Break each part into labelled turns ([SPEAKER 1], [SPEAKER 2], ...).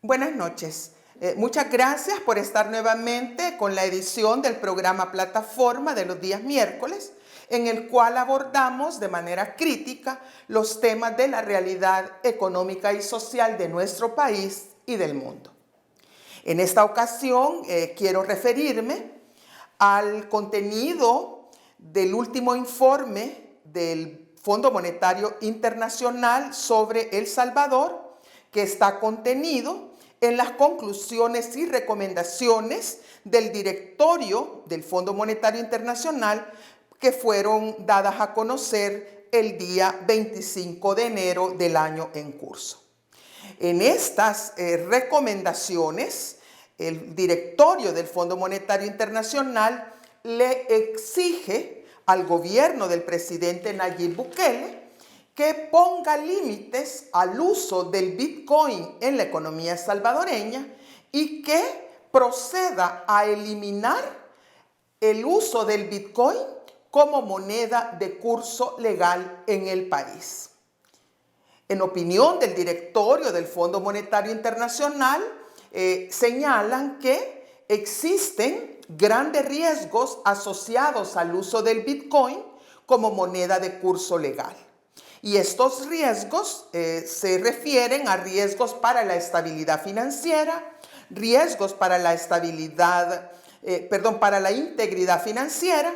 [SPEAKER 1] Buenas noches. Muchas gracias por estar nuevamente con la edición del programa Plataforma de los días miércoles, en el cual abordamos de manera crítica los temas de la realidad económica y social de nuestro país y del mundo. En esta ocasión quiero referirme al contenido del último informe del Fondo Monetario Internacional sobre El Salvador, que está contenido en las conclusiones y recomendaciones del directorio del Fondo Monetario Internacional que fueron dadas a conocer el día 25 de enero del año en curso. En estas recomendaciones, el directorio del Fondo Monetario Internacional le exige al gobierno del presidente Nayib Bukele que ponga límites al uso del Bitcoin en la economía salvadoreña y que proceda a eliminar el uso del Bitcoin como moneda de curso legal en el país. En opinión del directorio del Fondo Monetario Internacional, señalan que existen grandes riesgos asociados al uso del Bitcoin como moneda de curso legal. Y estos riesgos se refieren a riesgos para la estabilidad financiera, riesgos para la para la integridad financiera,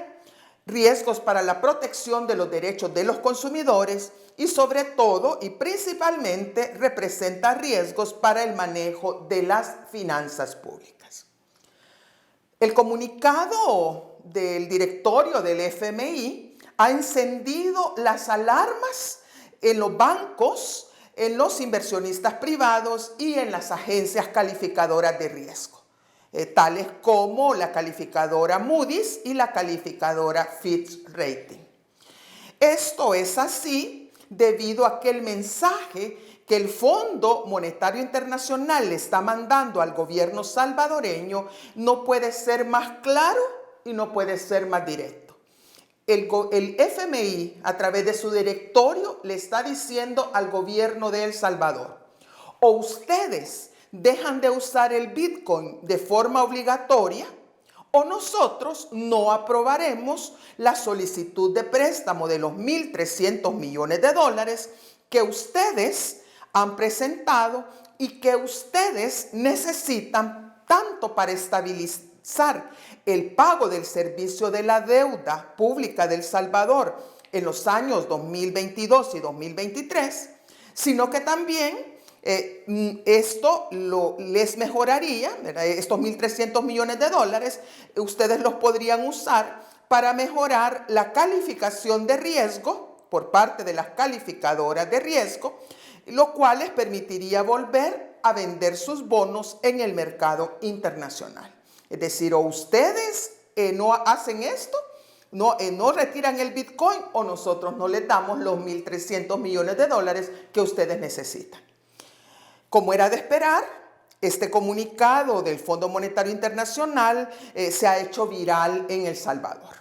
[SPEAKER 1] riesgos para la protección de los derechos de los consumidores y sobre todo y principalmente representa riesgos para el manejo de las finanzas públicas. El comunicado del directorio del FMI ha encendido las alarmas en los bancos, en los inversionistas privados y en las agencias calificadoras de riesgo, tales como la calificadora Moody's y la calificadora Fitch Rating. Esto es así debido a que el mensaje que el Fondo Monetario Internacional le está mandando al gobierno salvadoreño no puede ser más claro y no puede ser más directo. El FMI, a través de su directorio, le está diciendo al gobierno de El Salvador: o ustedes dejan de usar el Bitcoin de forma obligatoria, o nosotros no aprobaremos la solicitud de préstamo de los 1.300 millones de dólares que ustedes han presentado y que ustedes necesitan tanto para estabilizar el pago del servicio de la deuda pública de El Salvador en los años 2022 y 2023, sino que también esto les mejoraría, ¿verdad? Estos 1.300 millones de dólares, ustedes los podrían usar para mejorar la calificación de riesgo por parte de las calificadoras de riesgo, lo cual les permitiría volver a vender sus bonos en el mercado internacional. Es decir, o ustedes no hacen esto, no retiran el Bitcoin, o nosotros no les damos los 1.300 millones de dólares que ustedes necesitan. Como era de esperar, este comunicado del Fondo Monetario Internacional se ha hecho viral en El Salvador.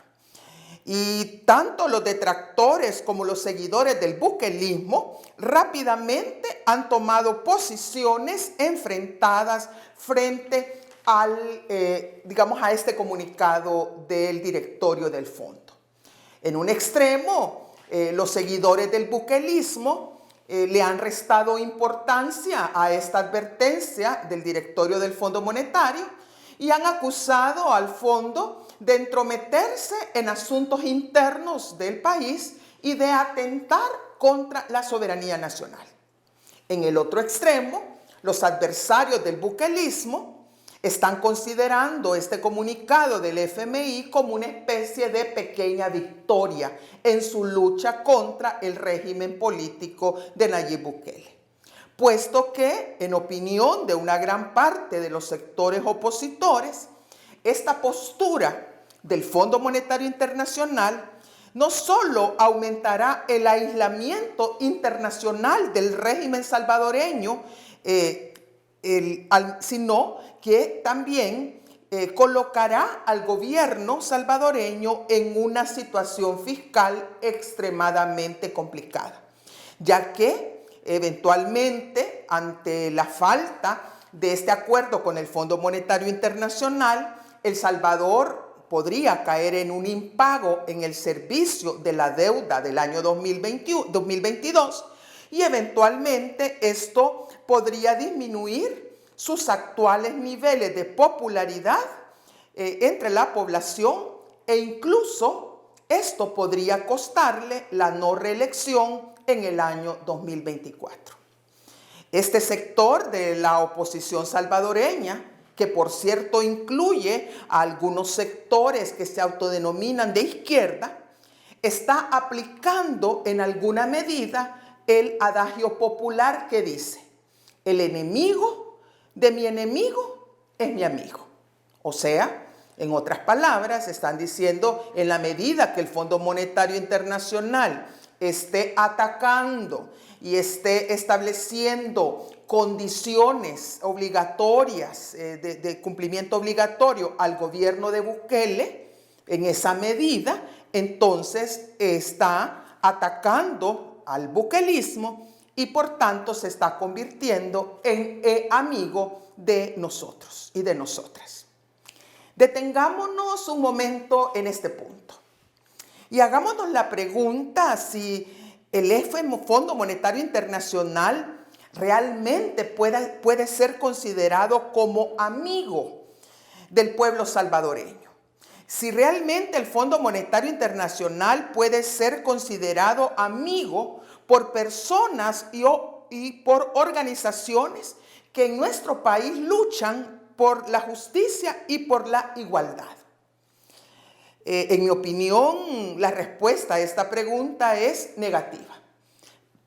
[SPEAKER 1] Y tanto los detractores como los seguidores del bukelismo rápidamente han tomado posiciones enfrentadas frente a este comunicado del directorio del fondo. En un extremo, los seguidores del bukelismo le han restado importancia a esta advertencia del directorio del Fondo Monetario y han acusado al fondo de entrometerse en asuntos internos del país y de atentar contra la soberanía nacional. En el otro extremo, los adversarios del bukelismo están considerando este comunicado del FMI como una especie de pequeña victoria en su lucha contra el régimen político de Nayib Bukele, puesto que, en opinión de una gran parte de los sectores opositores, esta postura del Fondo Monetario Internacional no solo aumentará el aislamiento internacional del régimen salvadoreño, sino que también colocará al gobierno salvadoreño en una situación fiscal extremadamente complicada, ya que eventualmente, ante la falta de este acuerdo con el Fondo Monetario Internacional, El Salvador podría caer en un impago en el servicio de la deuda del año 2022 y eventualmente esto podría disminuir sus actuales niveles de popularidad entre la población e incluso esto podría costarle la no reelección en el año 2024. Este sector de la oposición salvadoreña, que por cierto incluye a algunos sectores que se autodenominan de izquierda, está aplicando en alguna medida el adagio popular que dice: el enemigo de mi enemigo es mi amigo. O sea, en otras palabras, están diciendo, en la medida que el Fondo Monetario Internacional esté atacando y esté estableciendo condiciones obligatorias, de cumplimiento obligatorio al gobierno de Bukele, en esa medida, entonces está atacando al bukelismo y por tanto se está convirtiendo en amigo de nosotros y de nosotras. Detengámonos un momento en este punto y hagámonos la pregunta si el Fondo Monetario Internacional realmente puede ser considerado como amigo del pueblo salvadoreño. Si realmente el Fondo Monetario Internacional puede ser considerado amigo por personas y por organizaciones que en nuestro país luchan por la justicia y por la igualdad. En mi opinión, la respuesta a esta pregunta es negativa.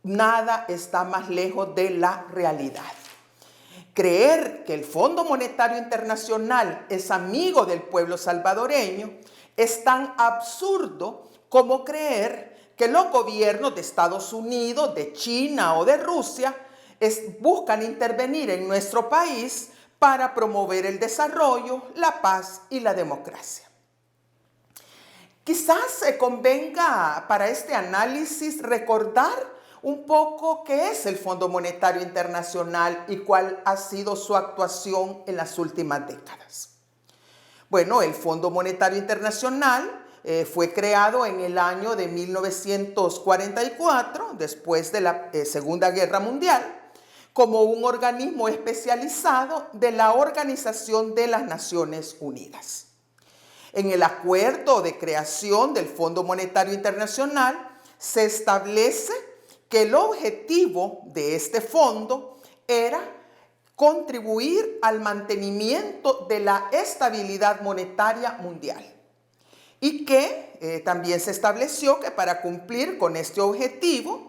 [SPEAKER 1] Nada está más lejos de la realidad. Creer que el Fondo Monetario Internacional es amigo del pueblo salvadoreño es tan absurdo como creer que los gobiernos de Estados Unidos, de China o de Rusia buscan intervenir en nuestro país para promover el desarrollo, la paz y la democracia. Quizás convenga para este análisis recordar un poco qué es el Fondo Monetario Internacional y cuál ha sido su actuación en las últimas décadas. Bueno, el Fondo Monetario Internacional fue creado en el año de 1944, después de la Segunda Guerra Mundial, como un organismo especializado de la Organización de las Naciones Unidas. En el acuerdo de creación del Fondo Monetario Internacional se establece que el objetivo de este fondo era contribuir al mantenimiento de la estabilidad monetaria mundial y que también se estableció que para cumplir con este objetivo,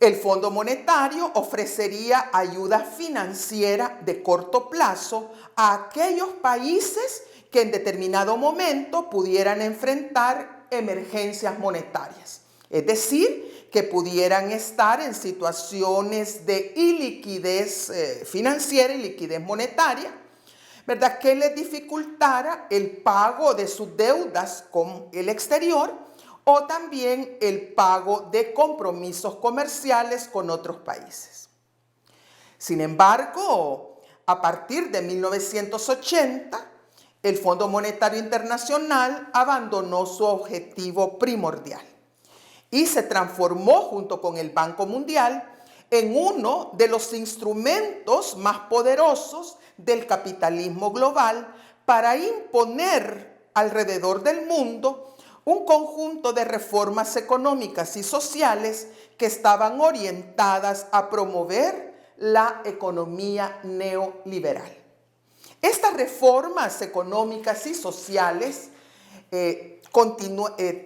[SPEAKER 1] el Fondo Monetario ofrecería ayuda financiera de corto plazo a aquellos países que en determinado momento pudieran enfrentar emergencias monetarias. Es decir, que pudieran estar en situaciones de iliquidez financiera y liquidez monetaria, ¿verdad? Que les dificultara el pago de sus deudas con el exterior o también el pago de compromisos comerciales con otros países. Sin embargo, a partir de 1980, el Fondo Monetario Internacional abandonó su objetivo primordial y se transformó junto con el Banco Mundial en uno de los instrumentos más poderosos del capitalismo global para imponer alrededor del mundo un conjunto de reformas económicas y sociales que estaban orientadas a promover la economía neoliberal. Estas reformas económicas y sociales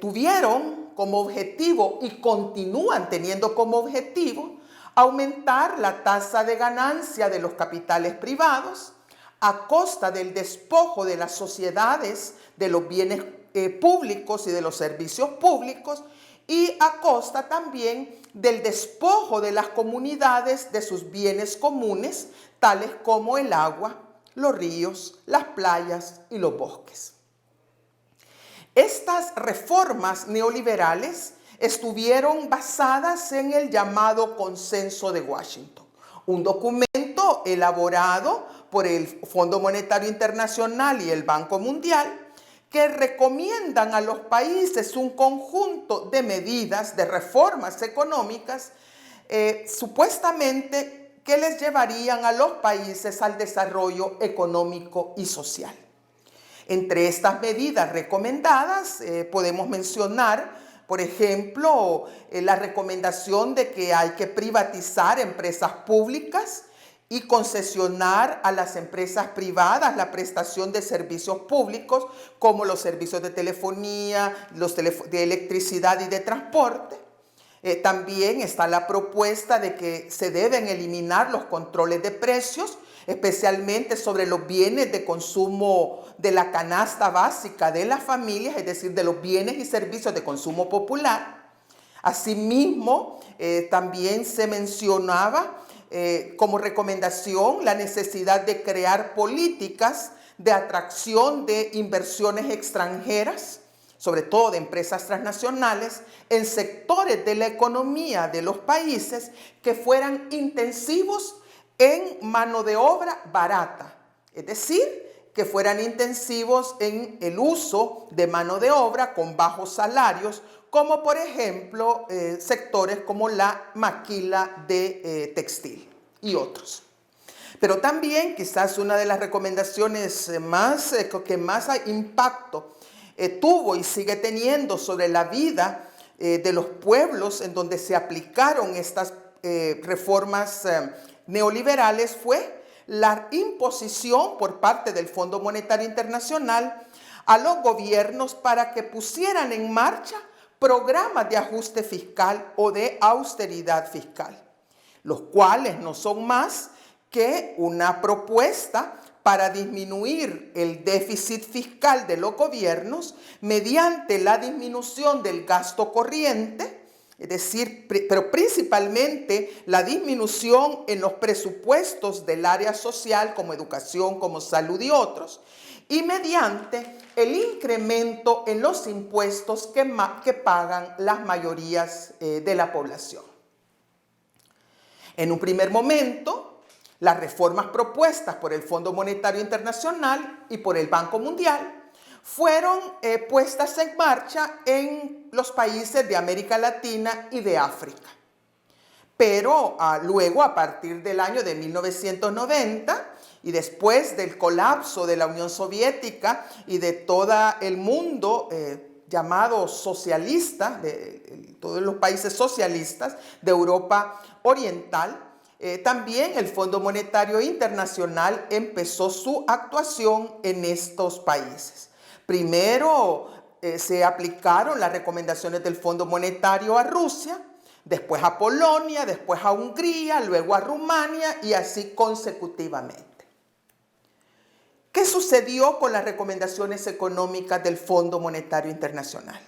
[SPEAKER 1] tuvieron como objetivo y continúan teniendo como objetivo aumentar la tasa de ganancia de los capitales privados a costa del despojo de las sociedades de los bienes públicos y de los servicios públicos y a costa también del despojo de las comunidades de sus bienes comunes, tales como el agua, los ríos, las playas y los bosques. Estas reformas neoliberales estuvieron basadas en el llamado Consenso de Washington, un documento documento elaborado por el Fondo Monetario Internacional y el Banco Mundial que recomiendan a los países un conjunto de medidas, de reformas económicas, supuestamente que les llevarían a los países al desarrollo económico y social. Entre estas medidas recomendadas podemos mencionar, por ejemplo, la recomendación de que hay que privatizar empresas públicas y concesionar a las empresas privadas la prestación de servicios públicos como los servicios de telefonía, de electricidad y de transporte. También está la propuesta de que se deben eliminar los controles de precios, especialmente sobre los bienes de consumo de la canasta básica de las familias, es decir, de los bienes y servicios de consumo popular. Asimismo, también se mencionaba como recomendación la necesidad de crear políticas de atracción de inversiones extranjeras, sobre todo de empresas transnacionales, en sectores de la economía de los países que fueran intensivos en mano de obra barata, es decir, que fueran intensivos en el uso de mano de obra con bajos salarios, como por ejemplo sectores como la maquila de textil y otros. Pero también quizás una de las recomendaciones que más impacto tuvo y sigue teniendo sobre la vida de los pueblos en donde se aplicaron estas reformas neoliberales fue la imposición por parte del Fondo Monetario Internacional a los gobiernos para que pusieran en marcha programas de ajuste fiscal o de austeridad fiscal, los cuales no son más que una propuesta para disminuir el déficit fiscal de los gobiernos mediante la disminución del gasto corriente, es decir, pero principalmente la disminución en los presupuestos del área social como educación, como salud y otros, y mediante el incremento en los impuestos que pagan las mayorías de la población. En un primer momento, las reformas propuestas por el Fondo Monetario Internacional y por el Banco Mundial fueron puestas en marcha en los países de América Latina y de África. Pero luego, a partir del año de 1990 y después del colapso de la Unión Soviética y de todo el mundo llamado socialista, de todos los países socialistas de Europa Oriental, también el Fondo Monetario Internacional empezó su actuación en estos países. Primero se aplicaron las recomendaciones del Fondo Monetario a Rusia, después a Polonia, después a Hungría, luego a Rumania y así consecutivamente. ¿Qué sucedió con las recomendaciones económicas del Fondo Monetario Internacional?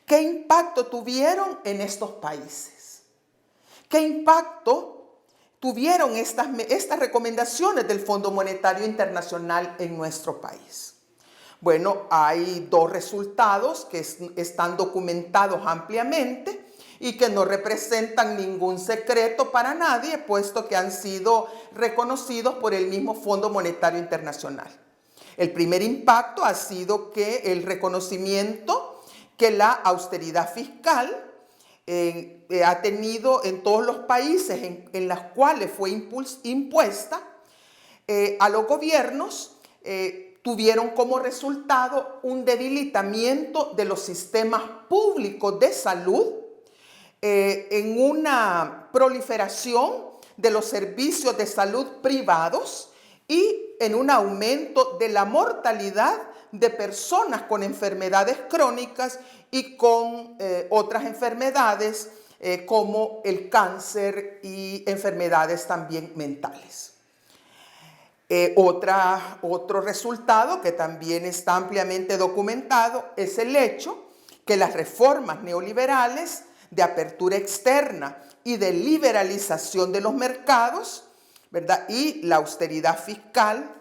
[SPEAKER 1] ¿Qué impacto tuvieron en estos países? ¿Qué impacto tuvieron estas recomendaciones del Fondo Monetario Internacional en nuestro país? Bueno, hay dos resultados que están documentados ampliamente y que no representan ningún secreto para nadie, puesto que han sido reconocidos por el mismo Fondo Monetario Internacional. El primer impacto ha sido que el reconocimiento que la austeridad fiscal ha tenido en todos los países en los cuales fue impuesta a los gobiernos, tuvieron como resultado un debilitamiento de los sistemas públicos de salud, en una proliferación de los servicios de salud privados y en un aumento de la mortalidad de personas con enfermedades crónicas y con otras enfermedades como el cáncer y enfermedades también mentales. Otro resultado que también está ampliamente documentado es el hecho que las reformas neoliberales de apertura externa y de liberalización de los mercados, ¿verdad?, y la austeridad fiscal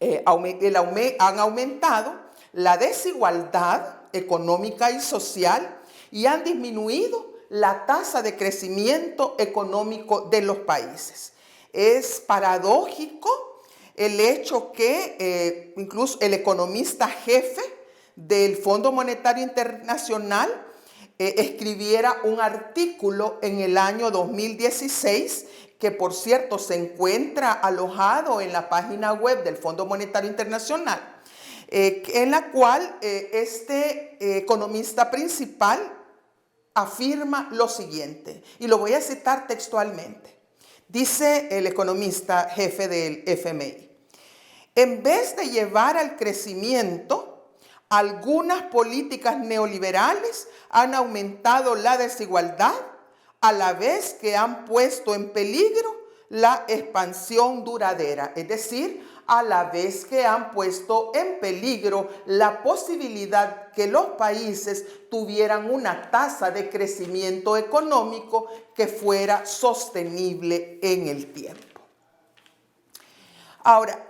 [SPEAKER 1] han aumentado la desigualdad económica y social y han disminuido la tasa de crecimiento económico de los países. Es paradójico el hecho que incluso el economista jefe del Fondo Monetario Internacional escribiera un artículo en el año 2016, que por cierto se encuentra alojado en la página web del Fondo Monetario Internacional, en la cual este economista principal afirma lo siguiente, y lo voy a citar textualmente. Dice el economista jefe del FMI: en vez de llevar al crecimiento, algunas políticas neoliberales han aumentado la desigualdad a la vez que han puesto en peligro la expansión duradera, es decir, a la vez que han puesto en peligro la posibilidad que los países tuvieran una tasa de crecimiento económico que fuera sostenible en el tiempo. Ahora,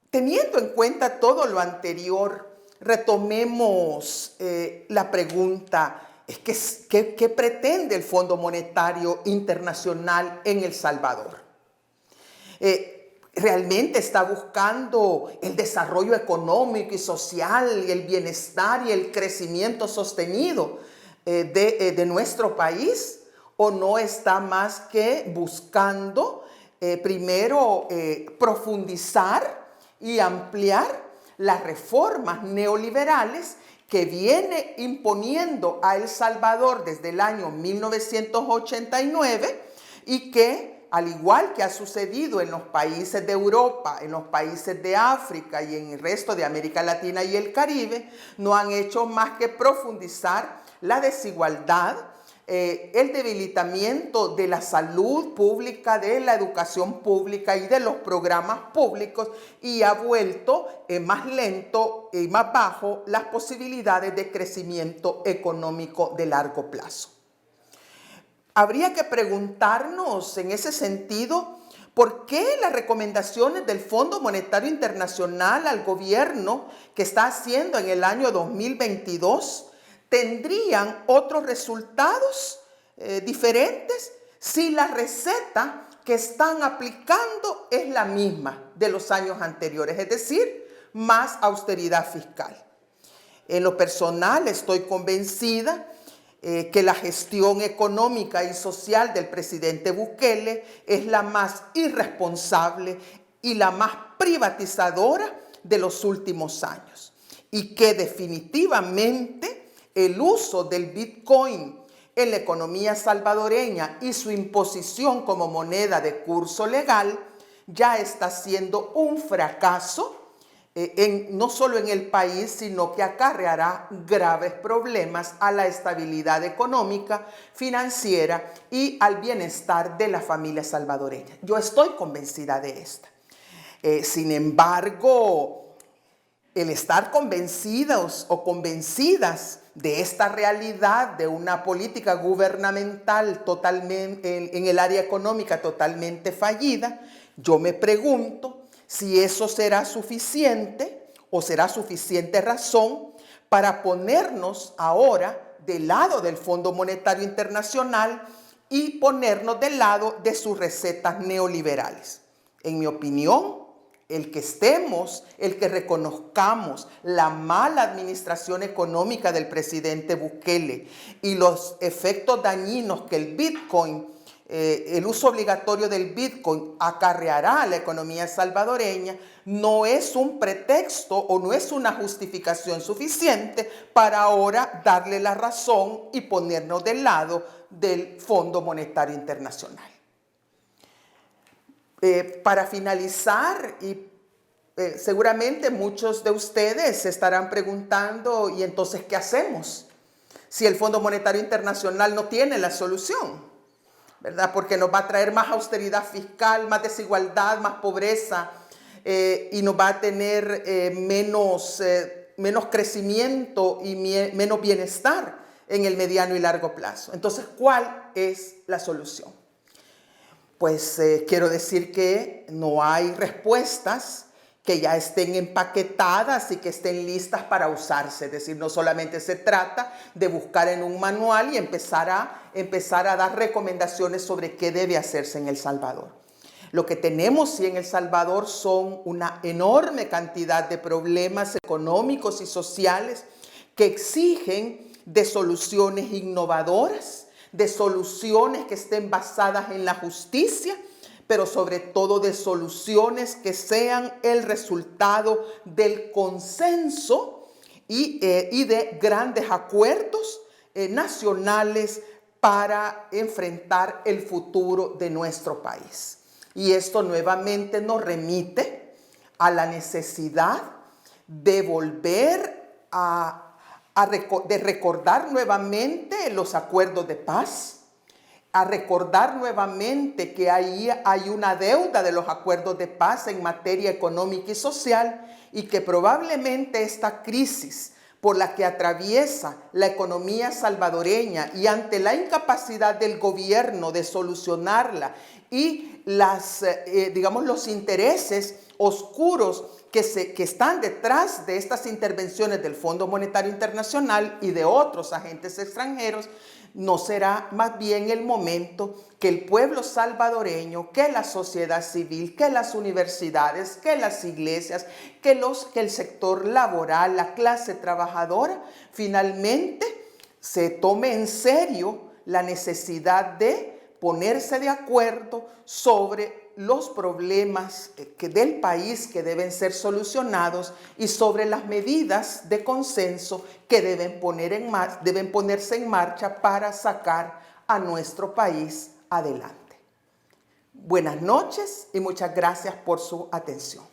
[SPEAKER 1] teniendo en cuenta todo lo anterior, retomemos la pregunta, ¿qué pretende el Fondo Monetario Internacional en El Salvador? ¿Realmente está buscando el desarrollo económico y social, y el bienestar y el crecimiento sostenido de nuestro país? ¿O no está más que buscando primero profundizar y ampliar las reformas neoliberales que viene imponiendo a El Salvador desde el año 1989 y que, al igual que ha sucedido en los países de Europa, en los países de África y en el resto de América Latina y el Caribe, no han hecho más que profundizar la desigualdad, el debilitamiento de la salud pública, de la educación pública y de los programas públicos, y ha vuelto más lento y más bajo las posibilidades de crecimiento económico de largo plazo. Habría que preguntarnos en ese sentido, ¿por qué las recomendaciones del Fondo Monetario Internacional al gobierno que está haciendo en el año 2022 tendrían otros resultados diferentes si la receta que están aplicando es la misma de los años anteriores, es decir, más austeridad fiscal? En lo personal estoy convencida que la gestión económica y social del presidente Bukele es la más irresponsable y la más privatizadora de los últimos años, y que definitivamente el uso del Bitcoin en la economía salvadoreña y su imposición como moneda de curso legal ya está siendo un fracaso, no solo en el país, sino que acarreará graves problemas a la estabilidad económica, financiera y al bienestar de la familia salvadoreña. Yo estoy convencida de esto. Sin embargo, el estar convencidos o convencidas de esta realidad de una política gubernamental totalmente en el área económica totalmente fallida, yo me pregunto si eso será suficiente o será suficiente razón para ponernos ahora del lado del Fondo Monetario Internacional y ponernos del lado de sus recetas neoliberales. En mi opinión, el que reconozcamos la mala administración económica del presidente Bukele y los efectos dañinos que el Bitcoin, el uso obligatorio del Bitcoin acarreará a la economía salvadoreña, no es un pretexto o no es una justificación suficiente para ahora darle la razón y ponernos del lado del Fondo Monetario Internacional. Para finalizar, seguramente muchos de ustedes se estarán preguntando, ¿y entonces qué hacemos si el Fondo Monetario Internacional no tiene la solución? ¿Verdad? Porque nos va a traer más austeridad fiscal, más desigualdad, más pobreza, y nos va a tener menos crecimiento y menos bienestar en el mediano y largo plazo. Entonces, ¿cuál es la solución? Pues quiero decir que no hay respuestas que ya estén empaquetadas y que estén listas para usarse. Es decir, no solamente se trata de buscar en un manual y empezar a dar recomendaciones sobre qué debe hacerse en El Salvador. Lo que tenemos sí en El Salvador son una enorme cantidad de problemas económicos y sociales que exigen de soluciones innovadoras, de soluciones que estén basadas en la justicia, pero sobre todo de soluciones que sean el resultado del consenso y de grandes acuerdos nacionales para enfrentar el futuro de nuestro país. Y esto nuevamente nos remite a la necesidad de volver de recordar nuevamente los acuerdos de paz, a recordar nuevamente que ahí hay una deuda de los acuerdos de paz en materia económica y social, y que probablemente esta crisis por la que atraviesa la economía salvadoreña y ante la incapacidad del gobierno de solucionarla y los intereses oscuros que están detrás de estas intervenciones del Fondo Monetario Internacional y de otros agentes extranjeros, no será más bien el momento que el pueblo salvadoreño, que la sociedad civil, que las universidades, que las iglesias, que el sector laboral, la clase trabajadora, finalmente se tome en serio la necesidad de ponerse de acuerdo sobre los problemas del país que deben ser solucionados y sobre las medidas de consenso que deben ponerse en marcha para sacar a nuestro país adelante. Buenas noches y muchas gracias por su atención.